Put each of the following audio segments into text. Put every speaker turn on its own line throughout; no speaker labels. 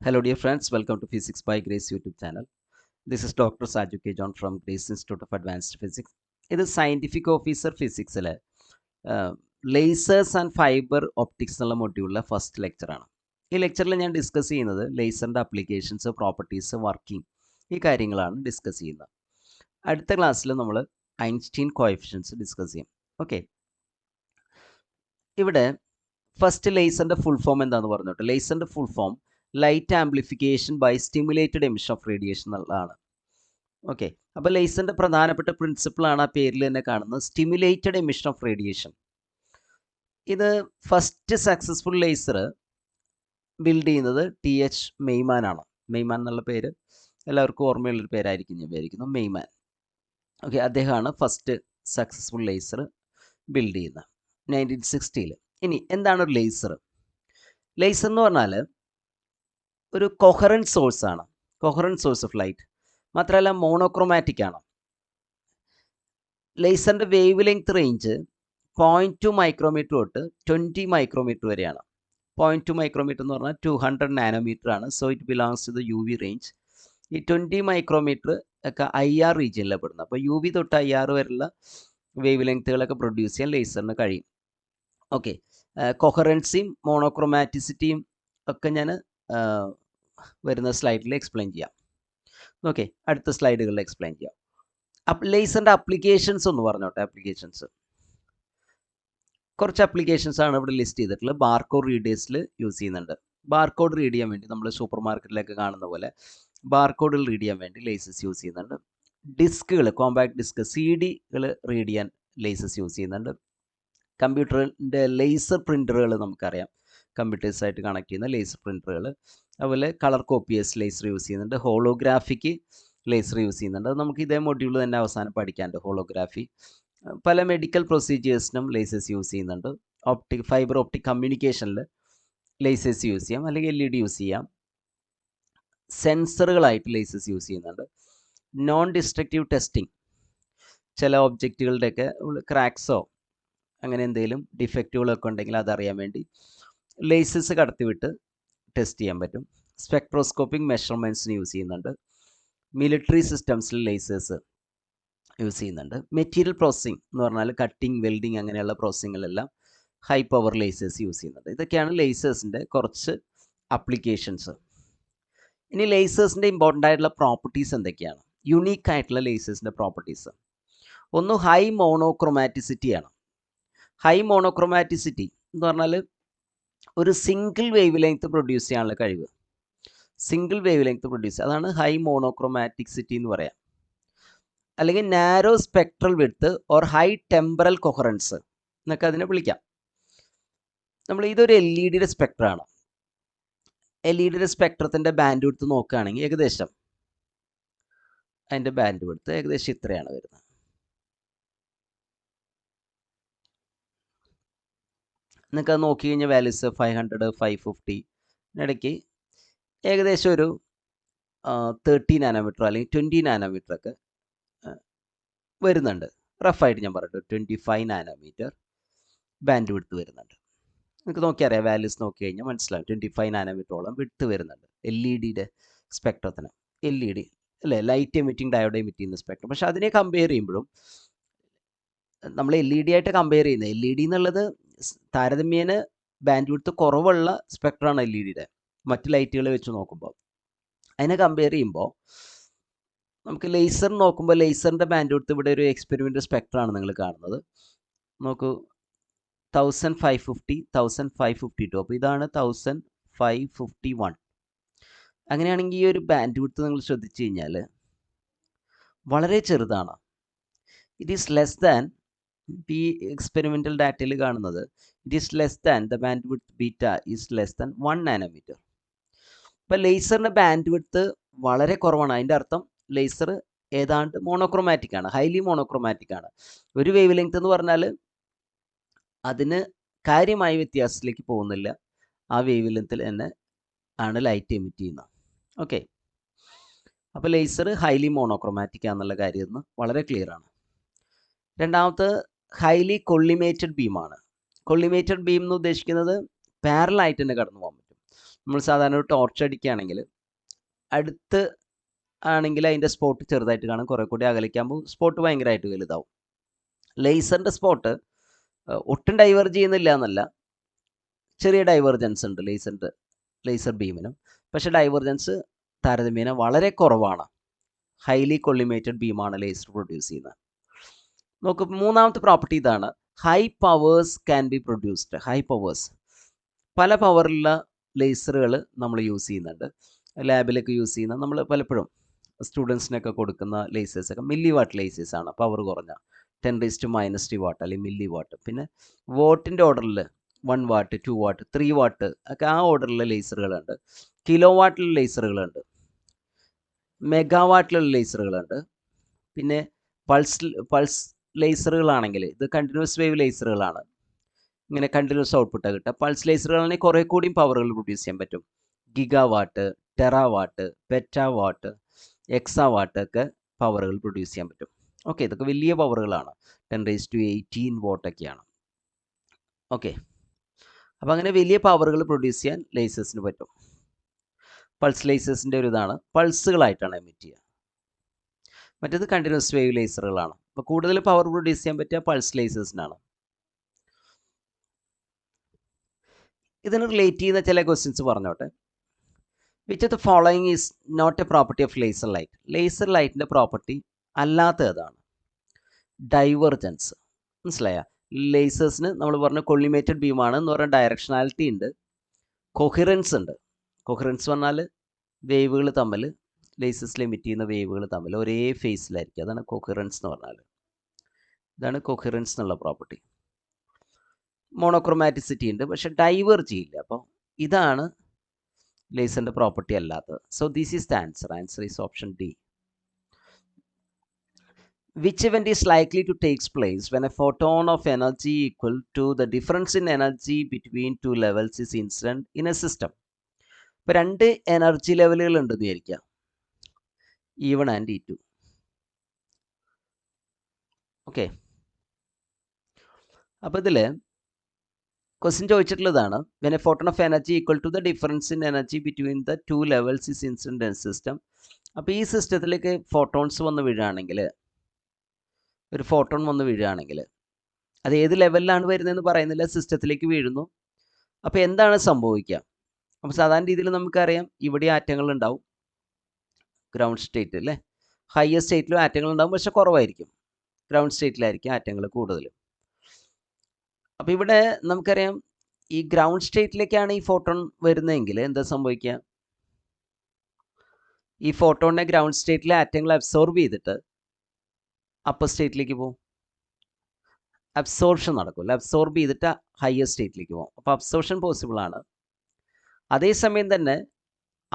Hello dear friends, welcome to Physics by Grace YouTube channel. This is Dr. Saju K. John from Grace Institute of Advanced Physics. ഇത് scientific officer ഫിസിക്സിലെ lasers and fibre optics എന്നുള്ള മൊഡ്യൂളിലെ first ലെക്ചറാണ്. ഈ ലെക്ചറിൽ ഞാൻ discuss ചെയ്യുന്നത് ലേസറിൻ്റെ applications, properties, working ഈ കാര്യങ്ങളാണ് ഡിസ്കസ് ചെയ്യുന്നത്. അടുത്ത ക്ലാസ്സിൽ നമ്മൾ ഐൻസ്റ്റീൻ കോഎഫിഷ്യൻസ് ഡിസ്കസ് ചെയ്യും. ഓക്കെ, ഇവിടെ ഫസ്റ്റ് ലേസറിൻ്റെ ഫുൾ ഫോം എന്താണെന്ന് പറഞ്ഞോട്ടെ. ലേസറിൻ്റെ full form light amplification by stimulated emission of radiation എന്നുള്ളതാണ്. ഓക്കെ, അപ്പോൾ ലേസറിൻ്റെ പ്രധാനപ്പെട്ട പ്രിൻസിപ്പിളാണ് ആ പേരിൽ തന്നെ കാണുന്നത്, സ്റ്റിമുലേറ്റഡ് എമിഷൻ ഓഫ് റേഡിയേഷൻ. ഇത് ഫസ്റ്റ് സക്സസ്ഫുൾ ലേസർ ബിൽഡ് ചെയ്യുന്നത് TH മെയ്മാൻ ആണ്. മെയ്മാൻ എന്നുള്ള പേര് എല്ലാവർക്കും ഓർമ്മയുള്ളൊരു പേരായിരിക്കും, ഞാൻ വിചാരിക്കുന്നു, മെയ്മാൻ. ഓക്കെ, അദ്ദേഹമാണ് ഫസ്റ്റ് സക്സസ്ഫുൾ ലേസർ ബിൽഡ് ചെയ്യുന്നത് 1960. ഇനി എന്താണ് ഒരു ലേസർ? ലേസർ എന്ന് പറഞ്ഞാൽ ഒരു കൊഹറൻറ്റ് സോഴ്സാണ്, കൊഹറൻറ്റ് സോഴ്സ് ഓഫ് ലൈറ്റ്. മാത്രമല്ല മോണോക്രോമാറ്റിക് ആണ്. ലേസറിൻ്റെ വേവ് ലെങ്ത് റേഞ്ച് 0.2 മൈക്രോമീറ്റർ തൊട്ട് 20 മൈക്രോമീറ്റർ വരെയാണ്. 0.2 മൈക്രോമീറ്റർ എന്ന് പറഞ്ഞാൽ 200 നാനോമീറ്റർ ആണ്. So it belongs to the UV range. ഈ 20 മൈക്രോമീറ്റർ ഒക്കെ IR റീജിയനിലാണ് പെടുന്നത്. അപ്പോൾ UV തൊട്ട് IR വരെയുള്ള വേവ് ലെങ്ത്തുകളൊക്കെ പ്രൊഡ്യൂസ് ചെയ്യാൻ ലേസറിന് കഴിയും. ഓക്കെ, കൊഹറൻസിയും മോണോക്രോമാറ്റിസിറ്റിയും ഒക്കെ ഞാൻ വരുന്ന സ്ലൈഡിൽ എക്സ്പ്ലെയിൻ ചെയ്യാം. ഓക്കെ, അടുത്ത സ്ലൈഡുകളിൽ എക്സ്പ്ലെയിൻ ചെയ്യാം. ലേസറിൻ്റെ അപ്ലിക്കേഷൻസ് ഒന്ന് പറഞ്ഞോട്ടെ. കുറച്ച് അപ്ലിക്കേഷൻസ് ആണ് ഇവിടെ ലിസ്റ്റ് ചെയ്തിട്ടുള്ളത്. ബാർകോഡ് റീഡേഴ്സിൽ യൂസ് ചെയ്യുന്നുണ്ട്. ബാർകോഡ് റീഡ് ചെയ്യാൻ വേണ്ടി നമ്മൾ സൂപ്പർ മാർക്കറ്റിലൊക്കെ കാണുന്ന പോലെ ബാർകോഡിൽ റീഡ് ചെയ്യാൻ വേണ്ടി ലേസസ് യൂസ് ചെയ്യുന്നുണ്ട്. ഡിസ്കുകൾ, കോമ്പാക്ട് ഡിസ്ക്, CD-കൾ റീഡ് ചെയ്യാൻ ലേസസ് യൂസ് ചെയ്യുന്നുണ്ട്. കമ്പ്യൂട്ടറിൻ്റെ ലേസർ പ്രിൻ്ററുകൾ നമുക്കറിയാം, കമ്പ്യൂട്ടേഴ്സായിട്ട് കണക്ട് ചെയ്യുന്ന ലേസർ പ്രിൻ്ററുകൾ. അതുപോലെ കളർ കോപ്പിയേഴ്സ് ലേസർ യൂസ് ചെയ്യുന്നുണ്ട്. ഹോളോഗ്രാഫിക്ക് ലേസർ യൂസ് ചെയ്യുന്നുണ്ട്. അത് നമുക്ക് ഇതേ മൊഡ്യൂൾ തന്നെ അവസാനം പഠിക്കാനുണ്ട്, ഹോളോഗ്രാഫി. പല മെഡിക്കൽ പ്രൊസീജിയേഴ്സിനും ലേസേഴ്സ് യൂസ് ചെയ്യുന്നുണ്ട്. ഫൈബർ ഒപ്റ്റിക് കമ്മ്യൂണിക്കേഷനിൽ ലേസേഴ്സ് യൂസ് ചെയ്യാം, അല്ലെങ്കിൽ LED യൂസ് ചെയ്യാം. സെൻസറുകളായിട്ട് ലേസേഴ്സ് യൂസ് ചെയ്യുന്നുണ്ട്. നോൺ ഡിസ്ട്രക്റ്റീവ് ടെസ്റ്റിംഗ്, ചില ഒബ്ജക്റ്റുകളുടെയൊക്കെ ക്രാക്സോ അങ്ങനെ എന്തെങ്കിലും ഡിഫക്റ്റുകളൊക്കെ ഉണ്ടെങ്കിൽ അതറിയാൻ വേണ്ടി ലേസേഴ്സ് കടത്തിവിട്ട് ടെസ്റ്റ് ചെയ്യാൻ പറ്റും. സ്പെക്ട്രോസ്കോപ്പിക് മെഷർമെൻറ്റ്സിന് യൂസ് ചെയ്യുന്നുണ്ട്. മിലിറ്ററി സിസ്റ്റംസിൽ ലേസേഴ്സ് യൂസ് ചെയ്യുന്നുണ്ട്. മെറ്റീരിയൽ പ്രോസസ്സിംഗ് എന്ന് പറഞ്ഞാൽ കട്ടിങ്, വെൽഡിങ് അങ്ങനെയുള്ള പ്രോസസ്സിങ്ങിലെല്ലാം ഹൈ പവർ ലേസേഴ്സ് യൂസ് ചെയ്യുന്നുണ്ട്. ഇതൊക്കെയാണ് ലേസേഴ്സിൻ്റെ കുറച്ച് അപ്ലിക്കേഷൻസ്. ഇനി ലേസേഴ്സിൻ്റെ ഇമ്പോർട്ടൻ്റ് ആയിട്ടുള്ള പ്രോപ്പർട്ടീസ് എന്തൊക്കെയാണ്? യുണീക്ക് ആയിട്ടുള്ള ലേസേഴ്സിൻ്റെ പ്രോപ്പർട്ടീസ് ഒന്ന് ഹൈ മോണോക്രോമാറ്റിസിറ്റിയാണ്. ഹൈ മോണോക്രോമാറ്റിസിറ്റി എന്ന് പറഞ്ഞാൽ ഒരു സിംഗിൾ വേവ് ലെങ്ത് പ്രൊഡ്യൂസ് ചെയ്യാനുള്ള കഴിവ്. സിംഗിൾ വേവ് ലെങ്ത് പ്രൊഡ്യൂസ്, അതാണ് ഹൈ മോണോക്രോമാറ്റിസിറ്റി എന്ന് പറയാം. അല്ലെങ്കിൽ narrow spectral width or high temporal coherence എന്നൊക്കെ അതിനെ വിളിക്കാം. ഇതൊരു LED സ്പെക്ട്രമാണ്. LED സ്പെക്ട്രത്തിൻ്റെ ബാൻഡ് വിഡ്ത്ത് നോക്കുകയാണെങ്കിൽ ഏകദേശം അതിൻ്റെ ബാൻഡ് വിഡ്ത്ത് ഏകദേശം ഇത്രയാണ് വരുന്നത്. നിങ്ങൾക്ക് അത് നോക്കി കഴിഞ്ഞാൽ വാല്യൂസ് 500, 550 ഇടയ്ക്ക് ഏകദേശം ഒരു 30 നാനോമീറ്റർ അല്ലെങ്കിൽ 20 നാനോമീറ്റർ ഒക്കെ വരുന്നുണ്ട്. റഫായിട്ട് ഞാൻ പറയട്ടെ, 25 നാനോമീറ്റർ ബാൻഡ് വിഡ്ത്ത് വരുന്നുണ്ട്. നിങ്ങൾക്ക് നോക്കിയറിയാം, വാല്യൂസ് നോക്കി കഴിഞ്ഞാൽ മനസ്സിലാവും. 25 നാനോമീറ്ററോളം വിഡ്ത്ത് വരുന്നുണ്ട് LED സ്പെക്ട്രത്തിന്. LED അല്ലേ, ലൈറ്റ് എമിറ്റിംഗ് ഡയോഡ് എമിറ്റ് ചെയ്യുന്ന സ്പെക്ട്രം. പക്ഷേ അതിനെ കമ്പയർ ചെയ്യുമ്പോഴും നമ്മൾ LED ആയിട്ട് കമ്പയർ ചെയ്യുന്നത്, LED എന്നുള്ളത് താരതമ്യേന ബാൻഡ് വിഡ്ത്ത് കുറവുള്ള സ്പെക്ട്രമാണ് LED മറ്റ് ലൈറ്റുകൾ വെച്ച് നോക്കുമ്പോൾ. അതിനെ കമ്പയർ ചെയ്യുമ്പോൾ നമുക്ക് ലേസർ നോക്കുമ്പോൾ ലേസറിൻ്റെ ബാൻഡ് വിഡ്ത്ത് ഇവിടെ ഒരു എക്സ്പെരിമെൻ്റൽ സ്പെക്ട്രമാണ് നിങ്ങൾ കാണുന്നത്. നോക്കൂ, 1550, 1552. അപ്പോൾ ഇതാണ് 1551. അങ്ങനെയാണെങ്കിൽ ഈ ഒരു ബാൻഡ് വിഡ്ത്ത് നിങ്ങൾ ശ്രദ്ധിച്ചു കഴിഞ്ഞാൽ വളരെ ചെറുതാണ്. ഇറ്റ് ഈസ് ലെസ് ദാൻ, ഈ എക്സ്പെരിമെൻ്റൽ ഡാറ്റയിൽ കാണുന്നത്, it is less than the bandwidth beta is less than 1 nanometre. അപ്പോൾ ലേസറിൻ്റെ ബാൻഡ് വിഡ്ത്ത് വളരെ കുറവാണ്. അതിൻ്റെ അർത്ഥം ലേസർ ഏതാണ്ട് മോണോക്രോമാറ്റിക് ആണ്, ഹൈലി മോണോക്രോമാറ്റിക് ആണ്. ഒരു വേവ് ലെങ്ത് എന്ന് പറഞ്ഞാൽ അതിന് കാര്യമായ വ്യത്യാസത്തിലേക്ക് പോകുന്നില്ല. ആ വേവ് ലെങ്ത്തിൽ തന്നെ ആണ് ലൈറ്റ് എമിറ്റ് ചെയ്യുന്നത്. ഓക്കെ, അപ്പോൾ ലേസർ ഹൈലി മോണോക്രോമാറ്റിക് ആണെന്നുള്ള കാര്യം വളരെ ക്ലിയർ ആണ്. രണ്ടാമത്തെ ഹൈലി കൊള്ളിമേറ്റഡ് ബീമാണ്. കൊള്ളിമേറ്റഡ് ബീം എന്ന് ഉദ്ദേശിക്കുന്നത് പാരലായിട്ട് തന്നെ കടന്നു പോകാൻ പറ്റും. നമ്മൾ സാധാരണ ഒരു ടോർച്ച് അടിക്കുകയാണെങ്കിൽ അടുത്ത് ആണെങ്കിൽ അതിൻ്റെ സ്പോട്ട് ചെറുതായിട്ട് കാണും, കുറേ കൂടി അകലിക്കാകുമ്പോൾ സ്പോട്ട് ഭയങ്കരമായിട്ട് വലുതാവും. ലേസറിൻ്റെ സ്പോട്ട് ഒട്ടും ഡൈവേർജ് ചെയ്യുന്നില്ല എന്നല്ല, ചെറിയ ഡൈവേർജൻസ് ഉണ്ട് ലേസർ ബീമിനും. പക്ഷേ ഡൈവേർജൻസ് താരതമ്യേന വളരെ കുറവാണ്. ഹൈലി കൊള്ളിമേറ്റഡ് ബീമാണ് ലേസർ പ്രൊഡ്യൂസ് ചെയ്യുന്നത്. നോക്ക്, മൂന്നാമത്തെ പ്രോപ്പർട്ടി ഇതാണ്, high powers can be produced. High powers, പല പവറിലുള്ള ലേസറുകൾ നമ്മൾ യൂസ് ചെയ്യുന്നുണ്ട്. ലാബിലൊക്കെ യൂസ് ചെയ്യുന്ന, നമ്മൾ പലപ്പോഴും സ്റ്റുഡൻസിനൊക്കെ കൊടുക്കുന്ന ലേസേഴ്സൊക്കെ മില്ലി വാട്ട് ലേസേഴ്സാണ്, പവർ കുറഞ്ഞ 10⁻³ വാട്ട് അല്ലെങ്കിൽ മില്ലി വാട്ട്. പിന്നെ വോട്ടിൻ്റെ ഓർഡറിൽ 1 വാട്ട് 2 വാട്ട് 3 വാട്ട് ഒക്കെ ആ ഓർഡറിലുള്ള ലേസറുകളുണ്ട്. കിലോ വാട്ടിലുള്ള ലേസറുകളുണ്ട്, മെഗാവാട്ടിലുള്ള ലേസറുകളുണ്ട്. പിന്നെ പൾസ് ലേസറുകളാണെങ്കിൽ ഇത് കണ്ടിന്യൂസ് വേവ് ലേസറുകളാണ്, ഇങ്ങനെ കണ്ടിന്യൂസ് ഔട്ട്പുട്ട് കിട്ടുക. പൾസ് ലേസറുകളാണെങ്കിൽ കുറേ കൂടിയും പവറുകൾ പ്രൊഡ്യൂസ് ചെയ്യാൻ പറ്റും. ഗിഗാവാട്ട്, ടെറാവാട്ട്, പെറ്റാവാട്ട്, എക്സാവാട്ട് ഒക്കെ പവറുകൾ പ്രൊഡ്യൂസ് ചെയ്യാൻ പറ്റും. ഓക്കെ, ഇതൊക്കെ വലിയ പവറുകളാണ്, 10⁻18 വാട്ടൊക്കെയാണ്. ഓക്കെ, അപ്പോൾ അങ്ങനെ വലിയ പവറുകൾ പ്രൊഡ്യൂസ് ചെയ്യാൻ ലേസേഴ്സിന് പറ്റും. പൾസ് ലേസേഴ്സിൻ്റെ ഒരു ഇതാണ്, പൾസുകളായിട്ടാണ് എമിറ്റ് ചെയ്യുക. മറ്റേത് കണ്ടിന്യൂസ് വേവ് ലേസറുകളാണ്. അപ്പോൾ കൂടുതൽ പവർ പ്രൊഡ്യൂസ് ചെയ്യാൻ പറ്റുക പൾസ് ലേസേഴ്സിനാണ്. ഇതിന് റിലേറ്റ് ചെയ്യുന്ന ചില ക്വസ്റ്റ്യൻസ് പറഞ്ഞോട്ടെ. Which of the following is not a property of laser light? Laser ലൈറ്റിൻ്റെ പ്രോപ്പർട്ടി അല്ലാത്ത ഏതാണ്? ഡൈവർജൻസ്. മനസ്സിലായ? ലേസേഴ്സിന് നമ്മൾ പറഞ്ഞ കൊള്ളിമേറ്റഡ് ബീമാണ് എന്ന് പറഞ്ഞാൽ ഡയറക്ഷനാലിറ്റി ഉണ്ട്, കൊഹിറൻസ് ഉണ്ട്. കൊഹിറൻസ് പറഞ്ഞാൽ വേവുകൾ തമ്മിൽ, ലേസേഴ്സിൽ എമിറ്റ് ചെയ്യുന്ന വേവുകൾ തമ്മിൽ ഒരേ ഫേസിലായിരിക്കും, അതാണ് കൊഹിറൻസ് എന്ന് പറഞ്ഞാൽ. ഇതാണ് കൊഹിറൻസ് എന്നുള്ള പ്രോപ്പർട്ടി. മോണോക്രോമാറ്റിസിറ്റി ഉണ്ട്, പക്ഷെ ഡൈവേർജ് ചെയ്യില്ല. അപ്പോൾ ഇതാണ് ലേസറിൻ്റെ പ്രോപ്പർട്ടി അല്ലാത്തത്. So this is the answer. Answer is option D. Which event is likely to take place when a photon of energy equal to the difference in energy between two levels is incident in a system? ഇപ്പോൾ രണ്ട് energy ലെവലുകൾ ഉണ്ടെന്ന് വിചാരിക്കുക, E1 and E2. Okay, അപ്പോൾ ഇതിൽ question ചോദിച്ചിട്ടുള്ളതാണ്, when a photon of energy equal to the difference in energy between the two levels is incident in a system. അപ്പോൾ ഈ സിസ്റ്റത്തിലേക്ക് ഫോട്ടോൺസ് വന്ന് വീഴുകയാണെങ്കിൽ, ഒരു ഫോട്ടോൺ വന്ന് വീഴുകയാണെങ്കിൽ അത് ഏത് ലെവലിലാണ് വരുന്നതെന്ന് പറയുന്നില്ല, സിസ്റ്റത്തിലേക്ക് വീഴുന്നു. അപ്പോൾ എന്താണ് സംഭവിക്കുക? അപ്പോൾ സാധാരണ രീതിയിൽ നമുക്കറിയാം, ഇവിടെ ആറ്റങ്ങൾ ഉണ്ടാവും, ഗ്രൗണ്ട് സ്റ്റേറ്റ് അല്ലേ, ഹയർ സ്റ്റേറ്റിലും ആറ്റങ്ങൾ ഉണ്ടാവും, പക്ഷെ കുറവായിരിക്കും. ഗ്രൗണ്ട് സ്റ്റേറ്റിലായിരിക്കും ആറ്റങ്ങൾ കൂടുതൽ. അപ്പോൾ ഇവിടെ നമുക്കറിയാം, ഈ ഗ്രൗണ്ട് സ്റ്റേറ്റിലേക്കാണ് ഈ ഫോട്ടോൺ വരുന്നതെങ്കിൽ എന്താ സംഭവിക്കുക? ഈ ഫോട്ടോണിനെ ഗ്രൗണ്ട് സ്റ്റേറ്റിലെ ആറ്റങ്ങൾ അബ്സോർബ് ചെയ്തിട്ട് അപ്പർ സ്റ്റേറ്റിലേക്ക് പോകും, അബ്സോർപ്ഷൻ നടക്കില്ല, അബ്സോർബ് ചെയ്തിട്ട് ഹയർ സ്റ്റേറ്റിലേക്ക് പോകും. അപ്പോൾ അബ്സോർപ്ഷൻ പോസിബിൾ ആണ്. അതേസമയം തന്നെ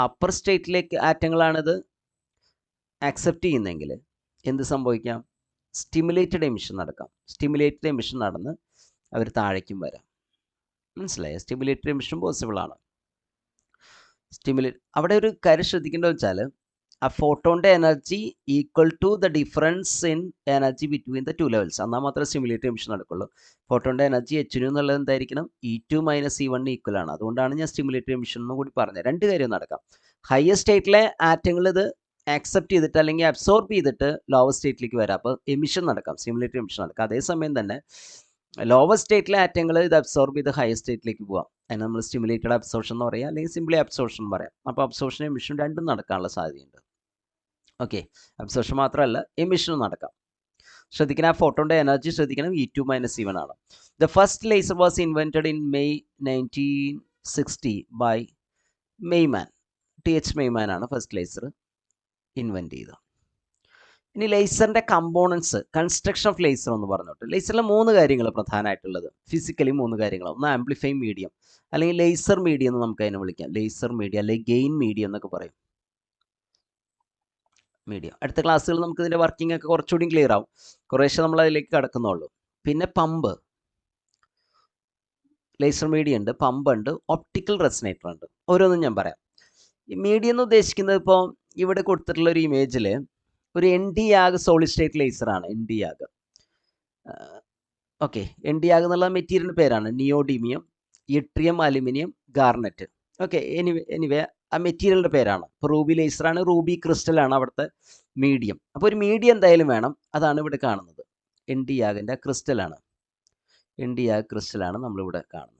അപ്പർ സ്റ്റേറ്റിലേക്ക് ആറ്റങ്ങളാണിത് ആക്സെപ്റ്റ് ചെയ്യുന്നതെങ്കിൽ എന്ത് സംഭവിക്കാം? സ്റ്റിമുലേറ്റഡ് എമിഷൻ നടക്കാം. സ്റ്റിമുലേറ്റഡ് എമിഷൻ നടന്ന് അവർ താഴേക്കും വരാം. മനസ്സിലായോ? സ്റ്റിമുലേറ്റഡ് എമിഷൻ പോസിബിൾ ആണ്. അവിടെ ഒരു കാര്യം ശ്രദ്ധിക്കേണ്ടത് വെച്ചാൽ, ആ ഫോട്ടോണിൻ്റെ energy equal to the difference in energy between the two levels, എന്നാൽ മാത്രമേ സ്റ്റിമുലേറ്റഡ് എമിഷൻ നടക്കുള്ളൂ. ഫോട്ടോണിൻ്റെ എനർജി H എന്നുള്ളത് എന്തായിരിക്കണം? E2 - E1 ഈക്വൽ ആണ്. അതുകൊണ്ടാണ് ഞാൻ സ്റ്റിമുലേറ്റഡ് എമിഷൻ എന്നും കൂടി പറഞ്ഞത്. രണ്ട് കാര്യം നടക്കാം. ഹയർ സ്റ്റേറ്റിലെ ആറ്റങ്ങൾ ഇത് ആക്സെപ്റ്റ് ചെയ്തിട്ട് അല്ലെങ്കിൽ അബ്സോർബ് ചെയ്തിട്ട് ലോവർ സ്റ്റേറ്റിലേക്ക് വരാം, അപ്പോൾ എമിഷൻ നടക്കാം, സ്റ്റിമുലേറ്റഡ് എമിഷൻ നടക്കാം. അതേസമയം തന്നെ ലോവർ സ്റ്റേറ്റിലെ ആറ്റങ്ങൾ ഇത് അബ്സോർബ് ചെയ്ത് ഹയർ സ്റ്റേറ്റിലേക്ക് പോകാം. അതിന് നമ്മൾ സ്റ്റിമുലേറ്റഡ് അബ്സോർപ്ഷൻ എന്ന് പറയാം, അല്ലെങ്കിൽ സിംപ്ലി അബ്സോർപ്ഷൻ പറയാം. അപ്പോൾ അബ്സോർപ്ഷൻ എമിഷൻ രണ്ടും നടക്കാനുള്ള സാധ്യതയുണ്ട്. ഓക്കെ, അബ്സോർപ്ഷൻ മാത്രമല്ല, എമിഷനും നടക്കാം. ശ്രദ്ധിക്കണം, ആ ഫോട്ടോണിൻ്റെ എനർജി ശ്രദ്ധിക്കണം, E2 - E1 ആണ്. The first laser was invented in May 1960 by Maiman. TH Maiman ആണ് ഫസ്റ്റ് ലേസർ ഇൻവെൻറ്റ് ചെയ്തത്. ഇനി ലേസറിൻ്റെ കമ്പോണൻസ്, കൺസ്ട്രക്ഷൻ ഓഫ് ലേസർ എന്ന് പറഞ്ഞോട്ടെ. ലേസറിലെ 3 കാര്യങ്ങൾ പ്രധാനമായിട്ടുള്ളത്, ഫിസിക്കലി 3 കാര്യങ്ങൾ. ഒന്ന് ആംപ്ലിഫൈങ് മീഡിയം, അല്ലെങ്കിൽ ലേസർ മീഡിയം എന്ന് നമുക്ക് അതിനെ വിളിക്കാം. ലേസർ മീഡിയം അല്ലെങ്കിൽ ഗെയിൻ മീഡിയം എന്നൊക്കെ പറയും. മീഡിയം അടുത്ത ക്ലാസ്സുകൾ നമുക്ക് ഇതിൻ്റെ വർക്കിംഗ് ഒക്കെ കുറച്ചുകൂടി ക്ലിയർ ആവും, കുറേശ്ശെ നമ്മൾ അതിലേക്ക് കടക്കുന്നുള്ളൂ. പിന്നെ പമ്പ്, ലേസർ മീഡിയം ഉണ്ട്, പമ്പ് ഉണ്ട്, ഒപ്റ്റിക്കൽ റെസനേറ്റർ ഉണ്ട്. ഓരോന്നും ഞാൻ പറയാം. ഈ മീഡിയം എന്ന് ഉദ്ദേശിക്കുന്നത്, ഇപ്പോൾ ഇവിടെ കൊടുത്തിട്ടുള്ള ഒരു ഇമേജിൽ ഒരു Nd:YAG solid state ലേസറാണ്. Nd:YAG, okay, Nd:YAG എന്നുള്ള മെറ്റീരിയലിൻ്റെ പേരാണ്. Neodymium, yttrium, aluminium, garnet. Okay, anyway ആ മെറ്റീരിയലിൻ്റെ പേരാണ്. ഇപ്പോൾ റൂബി ലേസറാണ്, റൂബി ക്രിസ്റ്റലാണ് അവിടുത്തെ മീഡിയം. അപ്പോൾ ഒരു മീഡിയം എന്തായാലും വേണം. അതാണ് ഇവിടെ കാണുന്നത്. Nd:YAGൻ്റെ ക്രിസ്റ്റലാണ്. Nd:YAG ക്രിസ്റ്റലാണ് നമ്മളിവിടെ കാണുന്നത്.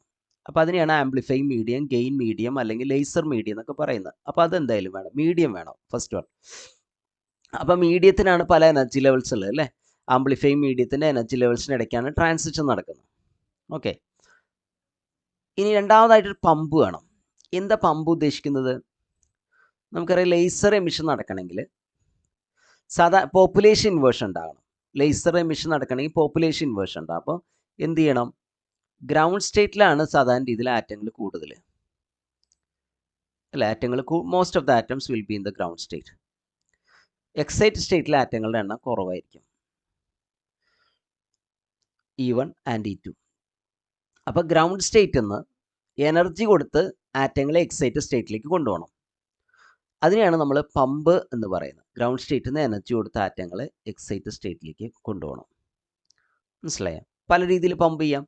അപ്പോൾ അതിനെയാണ് ആംപ്ലിഫൈ മീഡിയം, ഗെയിൻ മീഡിയം അല്ലെങ്കിൽ ലേസർ മീഡിയം എന്നൊക്കെ പറയുന്നത്. അപ്പോൾ അതെന്തായാലും വേണം, മീഡിയം വേണം ഫസ്റ്റ് വൺ. അപ്പോൾ മീഡിയത്തിനാണ് പല എനർജി ലെവൽസ് ഉള്ളത് അല്ലേ. ആംപ്ലിഫൈ മീഡിയത്തിൻ്റെ എനർജി ലെവൽസിന് ഇടയ്ക്കാണ് ട്രാൻസിഷൻ നടക്കുന്നത്. ഓക്കെ, ഇനി രണ്ടാമതായിട്ടൊരു പമ്പ് വേണം. എന്താ പമ്പ് ഉദ്ദേശിക്കുന്നത്? നമുക്കറിയാം ലേസർ എമിഷൻ നടക്കണമെങ്കിൽ പോപ്പുലേഷൻ ഇൻവേർഷൻ ഉണ്ടാകണം. ലേസർ എമിഷൻ നടക്കണമെങ്കിൽ പോപ്പുലേഷൻ ഇൻവേർഷൻ ഉണ്ടാകും. അപ്പോൾ എന്ത് ചെയ്യണം? ഗ്രൗണ്ട് സ്റ്റേറ്റിലാണ് സാധാരണ രീതിയിൽ ആറ്റങ്ങൾ കൂടുതൽ അല്ല. ആറ്റങ്ങൾ most of the atoms will be in the ground state. Excite സ്റ്റേറ്റിലെ ആറ്റങ്ങളുടെ എണ്ണം കുറവായിരിക്കും, E1 ആൻഡ് E2. അപ്പോൾ ഗ്രൗണ്ട് സ്റ്റേറ്റിൽ നിന്ന് എനർജി കൊടുത്ത് ആറ്റങ്ങളെ എക്സൈറ്റ് സ്റ്റേറ്റിലേക്ക് കൊണ്ടുപോകണം. അതിനെയാണ് നമ്മൾ പമ്പ് എന്ന് പറയുന്നത്. ഗ്രൗണ്ട് സ്റ്റേറ്റിൽ നിന്ന് എനർജി കൊടുത്ത ആറ്റങ്ങളെ എക്സൈറ്റ് സ്റ്റേറ്റിലേക്ക് കൊണ്ടുപോകണം. മനസ്സിലായോ? പല രീതിയിൽ പമ്പ് ചെയ്യാം.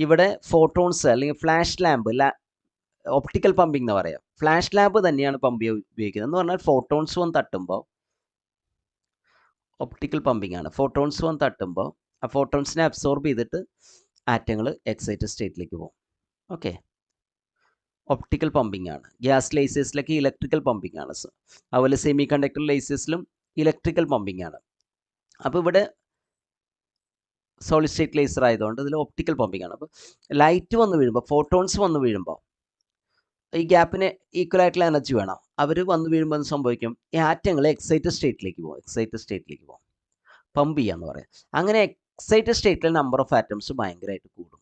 ഇവിടെ ഫോട്ടോൺസ് അല്ലെങ്കിൽ ഫ്ലാഷ് ലാമ്പ്, ഒപ്റ്റിക്കൽ പമ്പിംഗ് എന്ന് പറയാം. ഫ്ലാഷ് ലാമ്പ് തന്നെയാണ് പമ്പ് ഉപയോഗിക്കുന്നത്. എന്ന് പറഞ്ഞാൽ ഫോട്ടോൺസ് വന്ന് തട്ടുമ്പോൾ, ഒപ്റ്റിക്കൽ പമ്പിംഗ് ആണ്. ഫോട്ടോൺസ് വന്ന് തട്ടുമ്പോൾ ആ ഫോട്ടോൺസിനെ അബ്സോർബ് ചെയ്തിട്ട് ആറ്റങ്ങൾ എക്സൈറ്റ് സ്റ്റേറ്റിലേക്ക് പോകും. ഓക്കെ, ഒപ്റ്റിക്കൽ പമ്പിംഗ് ആണ്. ഗ്യാസ് ലേസേഴ്സിലൊക്കെ ഇലക്ട്രിക്കൽ പമ്പിംഗ് ആണ്. അതുപോലെ സെമി കണ്ടക്ടർ ലേസേഴ്സിലും ഇലക്ട്രിക്കൽ പമ്പിംഗ് ആണ്. അപ്പോൾ ഇവിടെ സോളിഡ് സ്റ്റേറ്റ് ലേസർ ആയതുകൊണ്ട് ഇതിൽ ഒപ്റ്റിക്കൽ പമ്പിംഗ് ആണ്. അപ്പോൾ ലൈറ്റ് വന്ന് വീഴുമ്പോൾ, ഫോട്ടോൺസ് വന്ന് വീഴുമ്പോൾ ഈ ഗ്യാപ്പിന് ഈക്വൽ ആയിട്ടുള്ള എനർജി വേണം. അവർ വന്ന് വീഴുമ്പോൾ എന്ത് സംഭവിക്കും? ഈ ആറ്റങ്ങൾ എക്സൈറ്റഡ് സ്റ്റേറ്റിലേക്ക് പോകും. എക്സൈറ്റഡ് സ്റ്റേറ്റിലേക്ക് പോകും, പമ്പ് ചെയ്യാന്ന് പറയാം. അങ്ങനെ എക്സൈറ്റഡ് സ്റ്റേറ്റിൽ നമ്പർ ഓഫ് ആറ്റംസ് ഭയങ്കരമായിട്ട് കൂടും.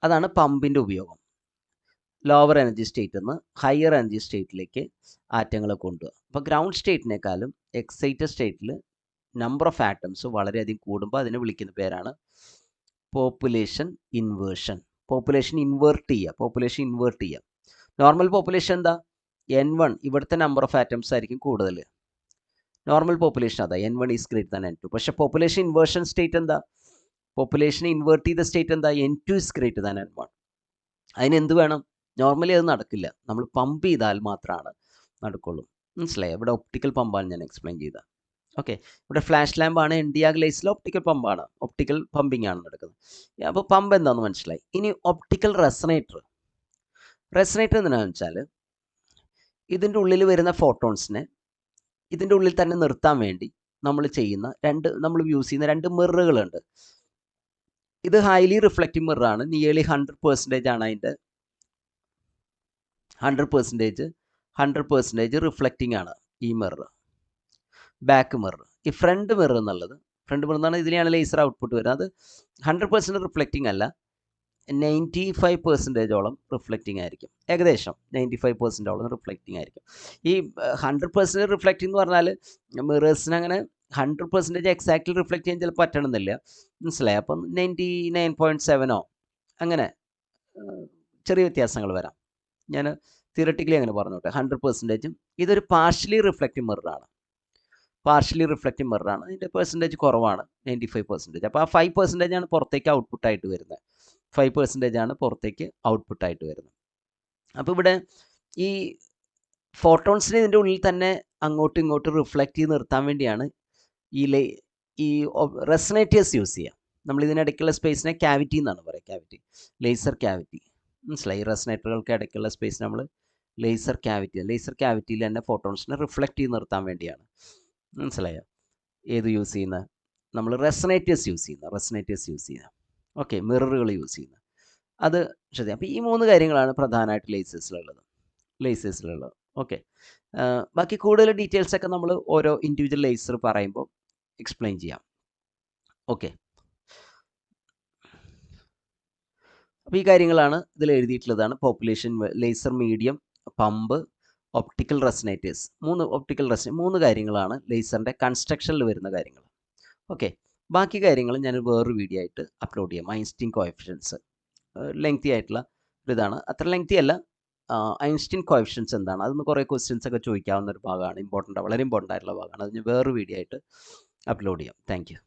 അതാണ് പമ്പിൻ്റെ ഉപയോഗം. ലോവർ എനർജി സ്റ്റേറ്റിൽ നിന്ന് ഹയർ എനർജി സ്റ്റേറ്റിലേക്ക് ആറ്റങ്ങളെ കൊണ്ടുപോകുക. അപ്പോൾ ഗ്രൗണ്ട് സ്റ്റേറ്റിനേക്കാളും എക്സൈറ്റഡ് സ്റ്റേറ്റിൽ നമ്പർ ഓഫ് ആറ്റംസ് വളരെയധികം കൂടുമ്പോൾ അതിനെ വിളിക്കുന്ന പേരാണ് പോപ്പുലേഷൻ ഇൻവേർഷൻ. പോപ്പുലേഷൻ ഇൻവേർട്ട് ചെയ്യുക. നോർമൽ പോപ്പുലേഷൻ എന്താ? N1, ഇവിടുത്തെ നമ്പർ ഓഫ് ആറ്റംസ് ആയിരിക്കും കൂടുതൽ. നോർമൽ പോപ്പുലേഷൻ അതാ, N1 is greater than N2. പക്ഷേ പോപ്പുലേഷൻ ഇൻവേർഷൻ സ്റ്റേറ്റ് എന്താ? പോപ്പുലേഷൻ ഇൻവേർട്ട് ചെയ്ത സ്റ്റേറ്റ് എന്താ? N2 is greater than N1. അതിന് എന്ത് വേണം? നോർമലി അത് നടക്കില്ല. നമ്മൾ പമ്പ് ചെയ്താൽ മാത്രമാണ് നടക്കുള്ളൂ. മനസ്സിലായോ? ഇവിടെ ഒപ്റ്റിക്കൽ പമ്പാണ് ഞാൻ എക്സ്പ്ലെയിൻ ചെയ്തത്. ഓക്കെ, ഇവിടെ ഫ്ലാഷ് ലാമ്പാണ്. Nd:YAG ലേസിൽ ഒപ്റ്റിക്കൽ പമ്പാണ്. ഒപ്റ്റിക്കൽ പമ്പിംഗ് ആണ് നടക്കുന്നത്. അപ്പോൾ പമ്പ് എന്താണെന്ന് മനസ്സിലായി. ഇനി ഒപ്റ്റിക്കൽ റെസണേറ്റർ. റെസണേറ്റർ എന്താണെന്ന് വെച്ചാൽ ഇതിൻ്റെ ഉള്ളിൽ വരുന്ന ഫോട്ടോൺസിനെ ഇതിൻ്റെ ഉള്ളിൽ തന്നെ നിർത്താൻ വേണ്ടി നമ്മൾ യൂസ് ചെയ്യുന്ന രണ്ട് മിററുകളുണ്ട്. ഇത് ഹൈലി റിഫ്ലക്റ്റീവ് മിററാണ്. നിയർലി 100% ആണ് അതിൻ്റെ 100% റിഫ്ലക്റ്റിംഗ് ആണ് ഈ മിറർ. Back mirror. ഈ ഫ്രണ്ട് മിറർ എന്നുള്ളത്, ഫ്രണ്ട് മിറർ എന്ന് പറഞ്ഞാൽ ഇതിനെയാണ് ലേസർ ഔട്ട്പുട്ട് വരുന്നത്. അത് 100% റിഫ്ലക്റ്റിംഗ് അല്ല, 95%ഓളം റിഫ്ലക്റ്റിംഗ് ആയിരിക്കും. ഏകദേശം 95%ഓളം റിഫ്ലക്റ്റിംഗ് ആയിരിക്കും. ഈ 100% റിഫ്ലക്റ്റിംഗ് എന്ന് പറഞ്ഞാൽ മിറേഴ്സിന് അങ്ങനെ 100% എക്സാക്ട്ലി റിഫ്ലക്റ്റ് ചെയ്യാൻ ചിലപ്പോൾ പറ്റണമെന്നില്ല. മനസ്സിലായി? അപ്പം 99.7 അങ്ങനെ ചെറിയ വ്യത്യാസങ്ങൾ വരാം. ഞാൻ തിയററ്റിക്കലി അങ്ങനെ പറഞ്ഞോട്ടെ. 100%. ഇതൊരു പാർഷ്യലി റിഫ്ലക്റ്റീവ് മിററാണ്. അതിൻ്റെ പെർസെൻറ്റേജ് കുറവാണ്, 95%. അപ്പോൾ ആ 5% ആണ് പുറത്തേക്ക് ഔട്ട്പുട്ടായിട്ട് വരുന്നത്. 5% ആണ് പുറത്തേക്ക് ഔട്ട്പുട്ടായിട്ട് വരുന്നത്. അപ്പോൾ ഇവിടെ ഈ ഫോട്ടോൺസിനെ ഇതിൻ്റെ ഉള്ളിൽ തന്നെ അങ്ങോട്ടും ഇങ്ങോട്ടും റിഫ്ലക്റ്റ് ചെയ്ത് നിർത്താൻ വേണ്ടിയാണ് ഈ റെസണേറ്റേഴ്സ് യൂസ് ചെയ്യുക. നമ്മൾ ഇതിനിടയ്ക്കുള്ള സ്പേസിനെ ക്യാവിറ്റി എന്നാണ് പറയുക. Cavity, laser cavity. മനസ്സിലായി? റെസണേറ്ററുകൾക്ക് ഇടയ്ക്കുള്ള സ്പേസ് നമ്മൾ ലേസർ ക്യാവിറ്റിയിൽ തന്നെ ഫോട്ടോൺസിനെ റിഫ്ലക്റ്റ് ചെയ്ത് നിർത്താൻ വേണ്ടിയാണ്. മനസ്സിലായോ? ഏത് യൂസ് ചെയ്യുന്നത്? നമ്മൾ റെസണേറ്റേഴ്സ് യൂസ് ചെയ്യുന്നത്. ഓക്കെ, മിററുകൾ യൂസ് ചെയ്യുന്നത്. അത് ശ്രദ്ധിക്കുക. അപ്പോൾ ഈ 3 കാര്യങ്ങളാണ് പ്രധാനമായിട്ട് ലേസേഴ്സിലുള്ളത്. ഓക്കെ, ബാക്കി കൂടുതൽ ഡീറ്റെയിൽസൊക്കെ നമ്മൾ ഓരോ ഇൻഡിവിജ്വൽ ലേസർ പറയുമ്പോൾ എക്സ്പ്ലെയിൻ ചെയ്യാം. ഓക്കെ, അപ്പോൾ ഈ കാര്യങ്ങളാണ് ഇതിൽ എഴുതിയിട്ടുള്ളതാണ്. Population, laser medium, pump, optical resonators. 3 കാര്യങ്ങളാണ് ലേസറിൻ്റെ കൺസ്ട്രക്ഷനിൽ വരുന്ന കാര്യങ്ങൾ. ഓക്കെ, ബാക്കി കാര്യങ്ങൾ ഞാൻ വേറൊരു വീഡിയോ ആയിട്ട് അപ്ലോഡ് ചെയ്യാം. ഐൻസ്റ്റീൻ കോഎഫിഷ്യൻസ് ലെങ്തി ആയിട്ടുള്ള ഇതാണ്. അത്ര ലെങ്തി അല്ല. ഐൻസ്റ്റീൻ കോഎഫിഷ്യൻസ് എന്താണ്? അതൊന്ന് കുറേ ക്വസ്റ്റ്യൻസ് ഒക്കെ ചോദിക്കാവുന്ന ഒരു ഭാഗമാണ്. വളരെ ഇമ്പോർട്ടൻ്റ് ആയിട്ടുള്ള ഭാഗമാണ്. അത് ഞാൻ വേറൊരു വീഡിയോ ആയിട്ട് അപ്ലോഡ് ചെയ്യാം. Thank you.